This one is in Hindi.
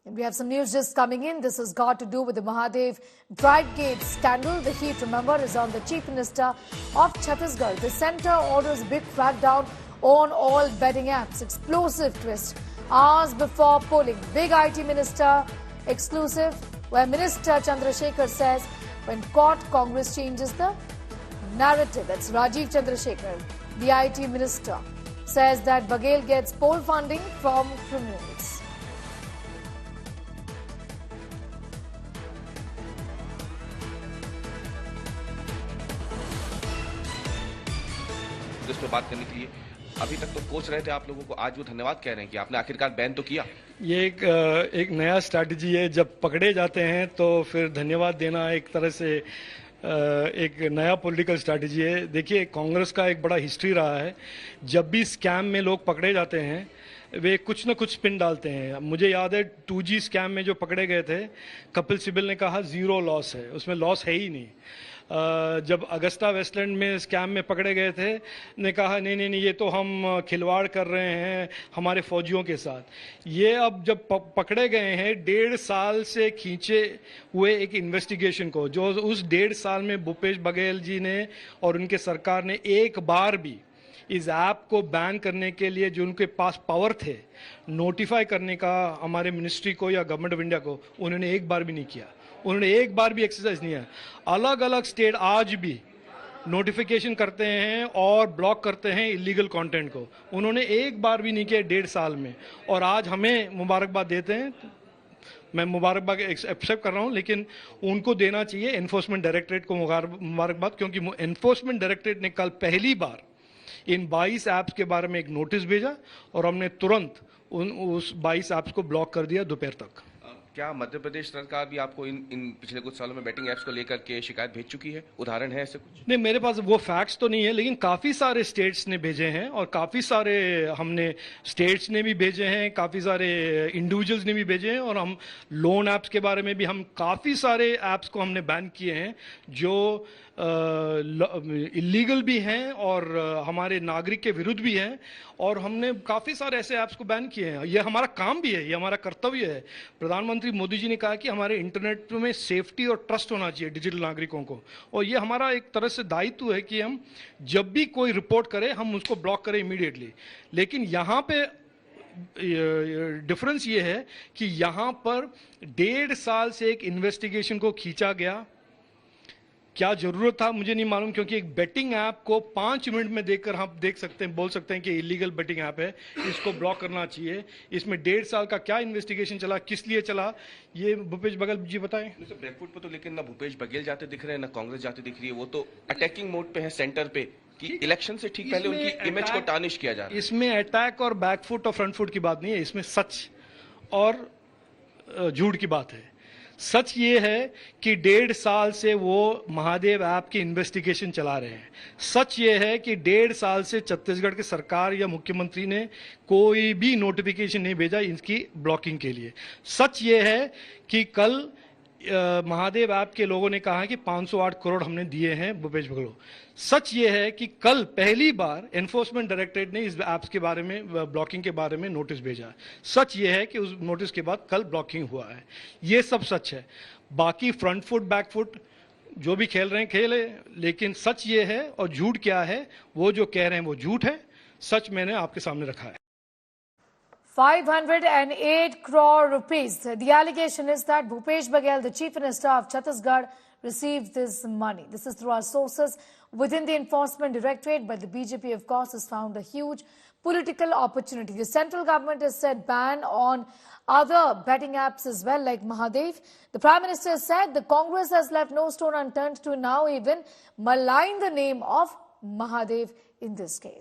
And we have some news just coming in. This has got to do with the Mahadev Bridegate scandal. The heat, remember, is on the Chief Minister of Chhattisgarh. The centre orders big crackdown on all betting apps. Explosive twist. Hours before polling, big IT Minister exclusive, where Minister Chandrasekhar says, when caught, Congress changes the narrative. That's Rajiv Chandrasekhar, the IT Minister, says that Baghel gets poll funding from criminals. इस पर बात करने के लिए अभी तक तो कोच रहे थे आप लोगों को, आज वो धन्यवाद कह रहे हैं कि आपने आखिरकार बैन तो किया। ये एक नया स्ट्रैटेजी है। जब पकड़े जाते हैं तो फिर धन्यवाद देना एक तरह से एक नया पॉलिटिकल स्ट्रैटेजी है। देखिए, कांग्रेस का एक बड़ा हिस्ट्री रहा है, जब भी स्कैम में लोग पकड़े जाते हैं वे कुछ न कुछ स्पिन डालते हैं। मुझे याद है 2G स्कैम में जो पकड़े गए थे, कपिल सिब्बल ने कहा जीरो लॉस है, उसमें लॉस है ही नहीं। जब अगस्ता वेस्टलैंड में स्कैम में पकड़े गए थे, ने कहा नहीं नहीं नहीं, ये तो हम खिलवाड़ कर रहे हैं हमारे फौजियों के साथ। ये अब जब पकड़े गए हैं, 1.5 साल से खींचे हुए एक इन्वेस्टिगेशन को, जो उस 1.5 साल में भूपेश बघेल जी ने और उनके सरकार ने एक बार भी इस ऐप को बैन करने के लिए जो उनके पास पावर थे, नोटिफाई करने का हमारे मिनिस्ट्री को या गवर्नमेंट ऑफ इंडिया को, उन्होंने एक बार भी नहीं किया। उन्होंने एक बार भी एक्सरसाइज नहीं है। अलग अलग स्टेट आज भी नोटिफिकेशन करते हैं और ब्लॉक करते हैं इलीगल कंटेंट को, उन्होंने एक बार भी नहीं किया 1.5 साल में। और आज हमें मुबारकबाद देते हैं, मैं मुबारकबाद एक्सेप्ट कर रहा हूं, लेकिन उनको देना चाहिए एनफोर्समेंट डायरेक्टरेट को मुबारकबाद, क्योंकि एनफोर्समेंट डायरेक्टरेट ने कल पहली बार इन 22 ऐप्स के बारे में एक नोटिस भेजा और हमने तुरंत उस 22 ऐप्स को ब्लॉक कर दिया दोपहर तक। क्या मध्य प्रदेश सरकार भी आपको इन पिछले कुछ सालों में बेटिंग ऐप्स को लेकर के शिकायत भेज चुकी है? उदाहरण है ऐसे कुछ? नहीं, मेरे पास वो फैक्ट्स तो नहीं है, लेकिन काफी सारे स्टेट्स ने भेजे हैं और काफी सारे हमने स्टेट्स ने भी भेजे हैं, काफी सारे इंडिविजुअल्स ने भी भेजे हैं। और हम लोन ऐप्स के बारे में भी हम काफी सारे ऐप्स को हमने बैन किए हैं जो इलीगल भी हैं और हमारे नागरिक के विरुद्ध भी हैं, और हमने काफी सारे ऐसे ऐप्स को बैन किए हैं। ये हमारा काम भी है, ये हमारा कर्तव्य है। प्रधानमंत्री मोदी जी ने कहा कि हमारे इंटरनेट में सेफ्टी और ट्रस्ट होना चाहिए डिजिटल नागरिकों को, और ये हमारा एक तरह से दायित्व है कि हम जब भी कोई रिपोर्ट करें हम उसको ब्लॉक करें इमीडिएटली। लेकिन यहाँ पे डिफरेंस ये है कि यहाँ पर 1.5 साल से एक इन्वेस्टिगेशन को खींचा गया। क्या जरूरत था मुझे नहीं मालूम, क्योंकि एक बेटिंग ऐप को 5 मिनट में देखकर हम देख सकते हैं, बोल सकते हैं कि इलीगल बेटिंग ऐप है, इसको ब्लॉक करना चाहिए। इसमें 1.5 साल का क्या इन्वेस्टिगेशन चला, किस लिए चला, ये भूपेश बघेल जी बताएं। बैकफुट पे तो लेकिन ना भूपेश बघेल जाते दिख रहे हैं ना कांग्रेस जाते दिख रही है, वो तो अटैकिंग मोड पे है सेंटर पे कि इलेक्शन से ठीक पहले उनकी इमेज को टार्निश किया जा रहा है। इसमें अटैक और बैकफुट और फ्रंट फुट की बात नहीं है, इसमें सच और झूठ की बात है। सच ये है कि 1.5 साल से वो महादेव ऐप की इन्वेस्टिगेशन चला रहे हैं। सच ये है कि 1.5 साल से छत्तीसगढ़ की सरकार या मुख्यमंत्री ने कोई भी नोटिफिकेशन नहीं भेजा इनकी ब्लॉकिंग के लिए। सच ये है कि कल महादेव ऐप के लोगों ने कहा कि 508 करोड़ हमने दिए हैं भूपेश बघेल। सच ये है कि कल पहली बार एनफोर्समेंट डायरेक्टरेट ने इस ऐप्स के बारे में, ब्लॉकिंग के बारे में नोटिस भेजा। सच ये है कि उस नोटिस के बाद कल ब्लॉकिंग हुआ है। ये सब सच है। बाकी फ्रंट फुट बैक फुट जो भी खेल रहे हैं खेले, लेकिन सच ये है और झूठ क्या है, वो जो कह रहे हैं वो झूठ है, सच मैंने आपके सामने रखा है। 508 crore rupees. The allegation is that Bhupesh Baghel, the Chief Minister of Chhattisgarh, received this money. This is through our sources within the Enforcement Directorate, but the BJP, of course, has found a huge political opportunity. The central government has set ban on other betting apps as well, like Mahadev. The Prime Minister said the Congress has left no stone unturned to now even malign the name of Mahadev in this case.